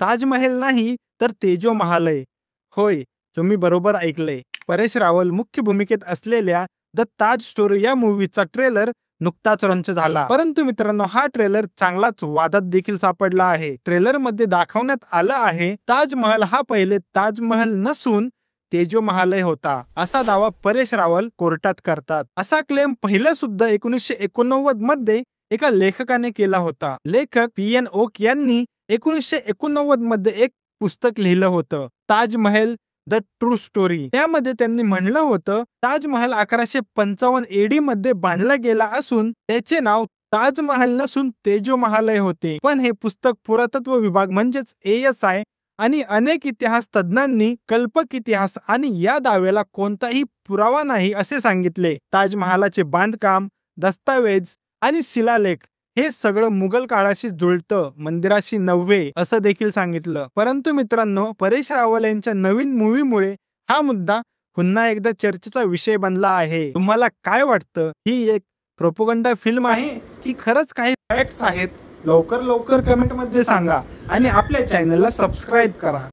ताजमहल नाही तर तेजो महालय. होय, तुम्ही बरोबर ऐकलंय. परेश रावल मुख्य भूमिकेत असलेल्या द ताज स्टोरी या मूवीचा ट्रेलर नुकताच लॉन्च झाला. परंतु मित्रांनो, हा ट्रेलर चांगलाच वादात देखील सापडला आहे. ट्रेलर मध्ये दाखवण्यात आलं आहे ताजमहल हा पहिले ताजमहल नसून तेजो महालय होता, असा दावा परेश रावल कोर्टात करतात. असा क्लेम पहिला सुद्धा 1989 मध्ये एका लेखकाने केला होता. लेखक PN ओक यांनी 1989 मध्ये एक पुस्तक लिहिलं होतं, ताजमहल द ट्रू स्टोरी. त्यामध्ये त्यांनी म्हणलं होतं, ताजमहल 1155 AD मध्ये बांधला गेला असून त्याचे नाव ताजमहल नसून तेजो महालय होते. पण हे पुस्तक पुरातत्व विभाग म्हणजेच ASI आणि अनेक इतिहास तज्ञांनी कल्पक इतिहास आणि या दाव्याला कोणताही पुरावा नाही असे सांगितले. ताजमहालाचे बांधकाम, दस्तावेज आणि शिलालेख हे सगळं मुघल काळाशी जुळतं, मंदिराशी नव्हे असं देखील सांगितलं. परंतु मित्रांनो, परेश रावल यांच्या नवीन मूवीमुळे हा मुद्दा पुन्हा एकदा चर्चेचा विषय बनला आहे. तुम्हाला काय वाटतं? ही एक प्रोपगंडा फिल्म आहे की खरंच काही फॅक्ट्स आहेत? लवकर कमेंट मध्ये सांगा आणि आपल्या चॅनलला सबस्क्राईब करा.